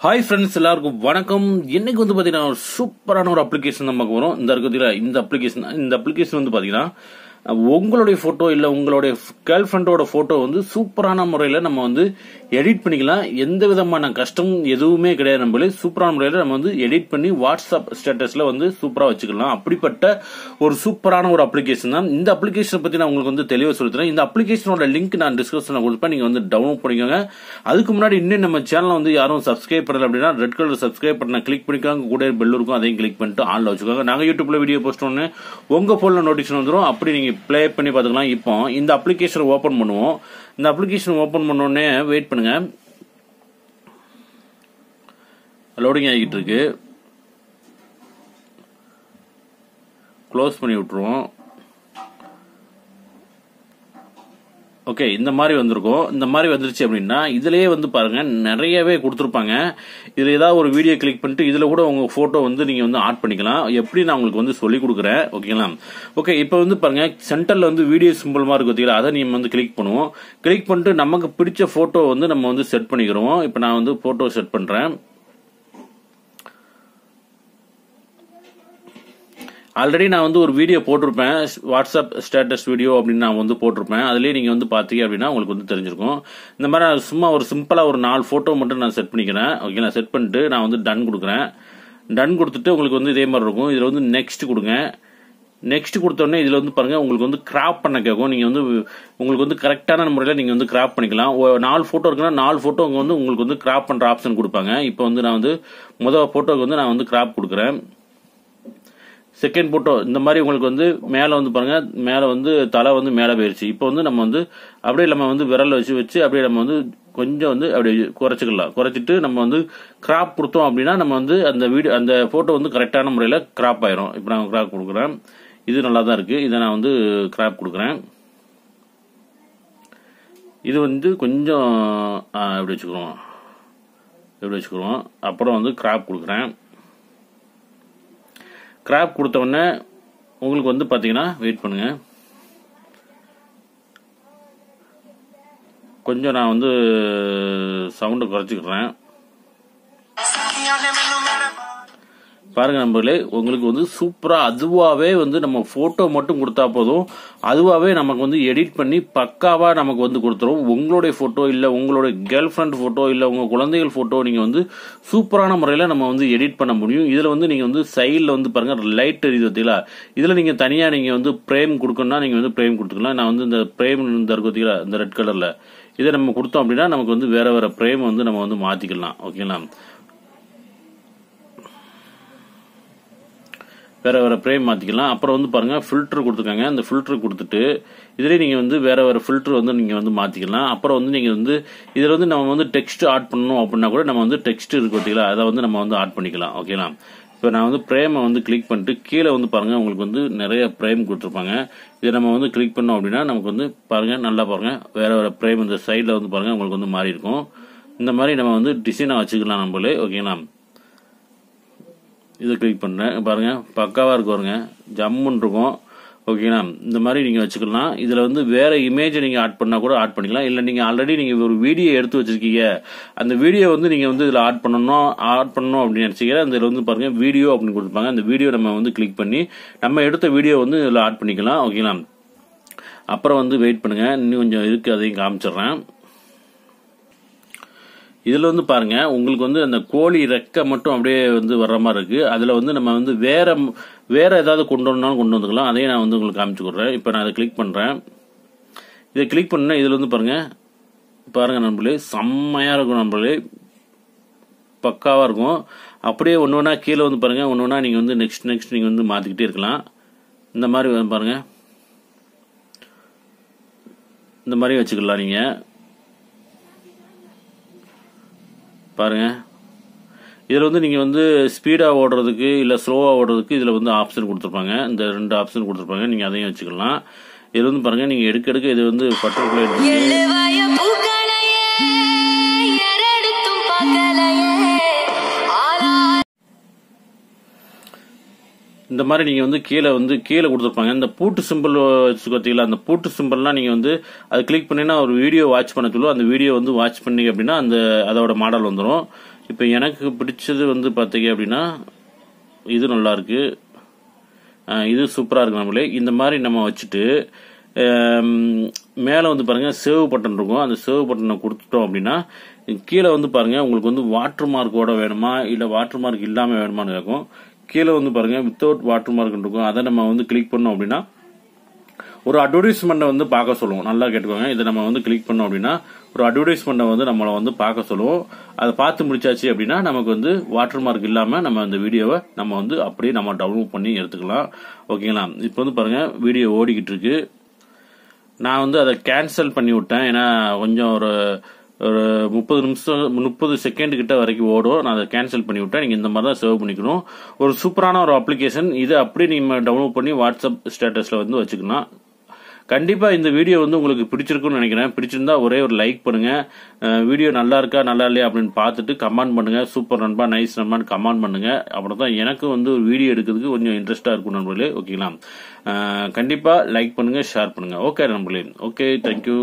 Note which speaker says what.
Speaker 1: Hi friends, எல்லாருக்கும் வணக்கம். இன்னைக்கு வந்து பாத்தீங்கன்னா ஒரு சூப்பரான ஒரு அப்ளிகேஷன் நமக்கு வரும். இந்த அப்ளிகேஷன் வந்து பாத்தீங்கன்னா உங்களுடைய போட்டோ இல்ல உங்களுடைய கேர்ள் ஃப்ரெண்டோட போட்டோ வந்து சூப்பரான முறையில நம்ம வந்து எடிட் பண்ணிக்கலாம். எந்த விதமான கஷ்டம் எதுவுமே கிடையாது. நம்மளே சூப்பரான முறையில நம்ம வந்து எடிட் பண்ணி வாட்ஸ்அப் ஸ்டேட்டஸ்ல வந்து சூப்பரா வச்சுக்கலாம். அப்படிப்பட்ட ஒரு சூப்பரான ஒரு அப்ளிகேஷன் தான். இந்த அப்ளிகேஷனை பத்தி நான் உங்களுக்கு வந்து தெளிவா சொல்லித்தரேன். இந்த அப்ளிகேஷனோட லிங்க் நான் டிஸ்கிரிப்ஷன்ல கொடுப்பேன். நீங்க வந்து டவுன்லோட் பண்ணிக்கோங்க. அதுக்கு முன்னாடி இன்னும் நம்ம சேனல் வந்து யாரும் சப்ஸ்கிரைப் பண்ணல அப்படின்னா ரெட் கலர் சப்ஸ்கிரைப் பண்ண கிளிக் பண்ணிக்கோங்க. கூட பெல் இருக்கும், அதையும் கிளிக் பண்ணிட்டு ஆன்ல வச்சுக்கோங்க. நாங்க யூடியூப்ல வீடியோ போஸ்ட் பண்ணு உங்க போன்ல நோட்டிபிகேஷன் வந்துடும். அப்படி நீங்க பிளே பண்ணி பாத்துக்கலாம். இப்போ இந்த அப்ளிகேஷன் ஓபன் பண்ணுவோம். இந்த அப்ளிகேஷன் ஓபன் பண்ண உடனே வெயிட் பண்ணுங்க, லோடிங் ஆகிட்டு இருக்கு. க்ளோஸ் பண்ணி விட்டுருவோம். ஓகே, இந்த மாதிரி வந்திருக்கும். இந்த மாதிரி வந்துருச்சு அப்படின்னா இதுலயே வந்து பாருங்க நிறையவே கொடுத்துருப்பாங்க. இதுல ஏதாவது ஒரு வீடியோ கிளிக் பண்ணிட்டு இதுல கூட உங்க போட்டோ வந்து நீங்க வந்து ஆட் பண்ணிக்கலாம். எப்படி நான் உங்களுக்கு வந்து சொல்லி கொடுக்குறேன். ஓகேங்களா? ஓகே, இப்போ வந்து பாருங்க சென்டர்ல வந்து வீடியோ சிம்பிள் மாதிரி இருக்கு, அதை நீங்க வந்து கிளிக் பண்ணுவோம். கிளிக் பண்ணிட்டு நமக்கு பிடிச்ச போட்டோ வந்து நம்ம வந்து செட் பண்ணிக்கிறோம். இப்போ நான் வந்து போட்டோ செட் பண்றேன். ஆல்ரெடி நான் வந்து ஒரு வீடியோ போட்டிருப்பேன், வாட்ஸ்அப் ஸ்டேட்டஸ் வீடியோ அப்படின்னு நான் வந்து போட்டிருப்பேன். அதுலேயே நீங்கள் வந்து பார்த்தீங்க அப்படின்னா உங்களுக்கு வந்து தெரிஞ்சிருக்கும். இந்த மாதிரி நான் சும்மா ஒரு சிம்பிளாக ஒரு 4 ஃபோட்டோ மட்டும் நான் செட் பண்ணிக்கிறேன். ஓகே, நான் செட் பண்ணிட்டு நான் வந்து டன் கொடுக்குறேன். டன் கொடுத்துட்டு உங்களுக்கு வந்து இதே மாதிரி இருக்கும். இதில் வந்து நெக்ஸ்ட் கொடுங்க. நெக்ஸ்ட் கொடுத்தோடனே இதில் வந்து பாருங்க உங்களுக்கு வந்து கிராப் பண்ண கேட்கும். நீங்கள் வந்து உங்களுக்கு வந்து கரெக்டான முறையில் நீங்கள் வந்து கிராப் பண்ணிக்கலாம். 4 ஃபோட்டோ இருக்குன்னா 4 ஃபோட்டோ வந்து உங்களுக்கு வந்து கிராப் பண்ணுற ஆப்ஷன் கொடுப்பாங்க. இப்போ வந்து நான் வந்து முதல் ஃபோட்டோக்கு வந்து நான் வந்து கிராப் கொடுக்குறேன். செகண்ட் போட்டோ இந்த மாதிரி உங்களுக்கு வந்து மேல வந்து பாருங்க, மேல வந்து தலை வந்து மேல போயிருச்சு. இப்போ வந்து நம்ம வந்து அப்படியே நம்ம வந்து விரல் வச்சு அப்படியே நம்ம வந்து கொஞ்சம் வந்து அப்படியே குறைச்சிக்கலாம். குறைச்சிட்டு நம்ம வந்து கிராப் கொடுத்தோம் அப்படின்னா நம்ம வந்து அந்த போட்டோ வந்து கரெக்டான முறையில கிராப் ஆயிரும். இப்போ நான் கிராப் கொடுக்குறேன். இது நல்லா தான் இருக்கு. இதை நான் வந்து கிராப் கொடுக்குறேன். இது வந்து கொஞ்சம் எப்படி வச்சுக்கிறோம். அப்புறம் வந்து கிராப் கொடுக்குறேன். கிராப் கொடுத்த உடனே உங்களுக்கு வந்து பாத்தீங்கன்னா வெயிட் பண்ணுங்க, கொஞ்சம் நான் வந்து சவுண்ட் குறைச்சிக்கிறேன். பாருங்க நம்பர்களே, உங்களுக்கு வந்து சூப்பரா அதுவாவே வந்து நம்ம போட்டோ மட்டும் கொடுத்தா போதும், அதுவாவே நமக்கு வந்து எடிட் பண்ணி பக்காவா நமக்கு வந்து கொடுத்துரும். உங்களுடைய போட்டோ இல்ல உங்களுடைய கேர்ள் ஃபிரெண்ட் போட்டோ இல்ல உங்க குழந்தைகள் போட்டோ நீங்க வந்து சூப்பரான முறையில நம்ம வந்து எடிட் பண்ண முடியும். இதுல வந்து நீங்க வந்து சைட்ல வந்து பாருங்க லைட் எரியுது பார்த்தீங்களா, இதுல நீங்க தனியா நீங்க வந்து பிரேம் கொடுக்கணும்னா நீங்க வந்து பிரேம் கொடுத்துக்கலாம். நான் வந்து இந்த பிரேம் இந்த இருக்கு பார்த்தீங்களா, இந்த ரெட் கலர்ல இதை நம்ம கொடுத்தோம் அப்படின்னா நமக்கு வந்து வேற பிரேம் வந்து நம்ம வந்து மாத்திக்கலாம். ஓகேங்களா? வேற பிரேம் மாத்திக்கலாம். அப்புறம் வந்து பாருங்க ஃபில்டர் கொடுத்துருக்காங்க. அந்த ஃபில்டர் கொடுத்துட்டு இதுலேயே நீங்க வந்து வேற ஃபில்டர் வந்து நீங்க வந்து மாத்திக்கலாம். அப்புறம் வந்து நீங்க வந்து இதுல வந்து நம்ம வந்து டெக்ஸ்ட் ஆட் பண்ணணும் அப்படின்னா கூட நம்ம வந்து டெக்ஸ்ட் இருக்கு பார்த்தீங்களா, அதை வந்து நம்ம வந்து ஆட் பண்ணிக்கலாம். ஓகேங்களா? இப்போ நான் வந்து பிரேமை வந்து கிளிக் பண்ணிட்டு கீழே வந்து பாருங்க உங்களுக்கு வந்து நிறைய பிரேம் கொடுத்துருப்பாங்க. இதை நம்ம வந்து கிளிக் பண்ணோம் அப்படின்னா நமக்கு வந்து பாருங்க நல்லா பாருங்க வேற பிரேம் இந்த சைட்ல வந்து பாருங்க உங்களுக்கு வந்து மாறி இருக்கும். இந்த மாதிரி நம்ம வந்து டிசைனா வச்சுக்கலாம் நம்மளே. ஓகேங்களா? இதை கிளிக் பண்ணேன் பாருங்க பக்காவா இருக்கு பாருங்க, ஜம்முன்னு இருக்கும். ஓகேங்களா? இந்த மாதிரி நீங்க வச்சுக்கலாம். இதுல வந்து வேற இமேஜ் நீங்க ஆட் பண்ணா கூட ஆட் பண்ணிக்கலாம். இல்ல நீங்க ஆல்ரெடி நீங்க ஒரு வீடியோ எடுத்து வச்சிருக்கீங்க, அந்த வீடியோ வந்து நீங்க வந்து இதுல ஆட் பண்ணணும் அப்படின்னு நினைச்சீங்கன்னா இதுல வந்து பாருங்க வீடியோ அப்படின்னு கொடுப்பாங்க. அந்த வீடியோ நம்ம வந்து கிளிக் பண்ணி நம்ம எடுத்த வீடியோ வந்து இதுல ஆட் பண்ணிக்கலாம். ஓகேங்களா? அப்புறம் வந்து வெயிட் பண்ணுங்க, இன்னும் கொஞ்சம் இருக்கு, அதையும் காமிச்சிடுறேன். இதுல வந்து பாருங்க உங்களுக்கு வந்து அந்த கோழி ரெக்கை மட்டும் அப்படியே வந்து வர்ற மாதிரி இருக்கு. அதுல வந்து நம்ம வந்து வேற ஏதாவது கொண்டு வந்துக்கலாம். அதையும் நான் வந்து உங்களுக்கு காமிச்சு கொடுறேன். இப்ப நான் அதை கிளிக் பண்றேன். இதை கிளிக் பண்ண இதுல வந்து பாருங்க நண்பர்களே, செம்மையா இருக்கும் நண்பர்களே, பக்காவா இருக்கும். அப்படியே ஒன்னொன்னா கீழே வந்து பாருங்க, ஒன்னொன்னா நீங்க வந்து நெக்ஸ்ட் நீங்க வந்து மாத்திக்கிட்டே இருக்கலாம். இந்த மாதிரி பாருங்க, இந்த மாதிரி வச்சுக்கலாம். நீங்க பாருங்க இதுல வந்து நீங்க வந்து ஸ்பீடா ஓடுறதுக்கு இல்ல ஸ்லோவா ஓடுறதுக்கு இதுல வந்து ஆப்ஷன் கொடுத்துருப்பாங்க. இந்த 2 ஆப்ஷன் கொடுத்துருப்பாங்க. நீங்க அதையும் வச்சுக்கலாம். இதுல வந்து பாருங்க நீங்க எடுக்க இது வந்து பட்டர்ஃப்ளை இந்த மாதிரி நீங்க வந்து கீழே கொடுத்துருப்பாங்க. இந்த பூட்டு சிம்பிள் பார்த்தீங்களா, அந்த பூட்டு சிம்பிள்லாம் நீங்க வந்து அது கிளிக் பண்ணினா ஒரு வீடியோ வாட்ச் பண்ண சொல்லுவோம். அந்த வீடியோ வந்து வாட்ச் பண்ணீங்க அப்படின்னா அதோட மாடல் வந்துடும். இப்போ எனக்கு பிடிச்சது வந்து பார்த்தீங்க அப்படின்னா இது நல்லா இருக்கு, இது சூப்பராக இருக்கு. நம்மளே இந்த மாதிரி நம்ம வச்சுட்டு மேலே வந்து பாருங்க சேவ் பட்டன் இருக்கும். அந்த சேவ் பட்டனை கொடுத்துட்டோம் அப்படின்னா கீழே வந்து பாருங்க உங்களுக்கு வந்து வாட்டர் மார்க்கோட வேணுமா இல்லை வாட்டர் மார்க் இல்லாமல் வேணுமான்னு கேட்கும். கீழே வந்து பாருங்க வித்தவுட் வாட்டர் மார்க் இருக்கும். அதை நம்ம வந்து கிளிக் பண்ணோம் அப்படின்னா ஒரு அட்வர்டைஸ்மெண்ட்டை வந்து பார்க்க சொல்லுவோம். நல்லா கேட்டுக்கோங்க. இதை நம்ம வந்து கிளிக் பண்ணோம் அப்படின்னா ஒரு அட்வர்டைஸ்மெண்ட்டை வந்து நம்மளை வந்து பார்க்க சொல்லுவோம். அதை பார்த்து முடிச்சாச்சு அப்படின்னா நமக்கு வந்து வாட்டர் மார்க் இல்லாமல் நம்ம அந்த வீடியோவை நம்ம வந்து அப்படியே நம்ம டவுன்லோட் பண்ணி எடுத்துக்கலாம். ஓகேங்களா? இப்போ வந்து பாருங்க வீடியோ ஓடிக்கிட்டு இருக்கு. நான் வந்து அதை கேன்சல் பண்ணி விட்டேன். ஏன்னா கொஞ்சம் ஒரு 30 செகண்ட் கிட்ட வரைக்கும் ஓடும். நான் அதை கேன்சல் பண்ணி விட்டேன். நீங்கள் இந்த மாதிரி தான் சேவ் பண்ணிக்கணும். ஒரு சூப்பரான ஒரு அப்ளிகேஷன் இது. அப்படியே நீங்கள் டவுன்லோட் பண்ணி வாட்ஸ்அப் ஸ்டேட்டஸில் வந்து வச்சுக்கலாம். கண்டிப்பாக இந்த வீடியோ வந்து உங்களுக்கு பிடிச்சிருக்குன்னு நினைக்கிறேன். பிடிச்சிருந்தா ஒரே ஒரு லைக் பண்ணுங்க. வீடியோ நல்லா இருக்கா நல்லா இல்லையா அப்படின்னு பார்த்துட்டு கமெண்ட் பண்ணுங்க. சூப்பர் நண்பா, நைஸ் நண்பான்னு கமெண்ட் பண்ணுங்க. அப்புறம் தான் எனக்கு வந்து ஒரு வீடியோ எடுக்கிறதுக்கு கொஞ்சம் இன்ட்ரெஸ்டாக இருக்கும் நண்பர்களே. ஓகேங்களா? கண்டிப்பாக லைக் பண்ணுங்க, ஷேர் பண்ணுங்க. ஓகே நண்பர்களே. Okay, thank you.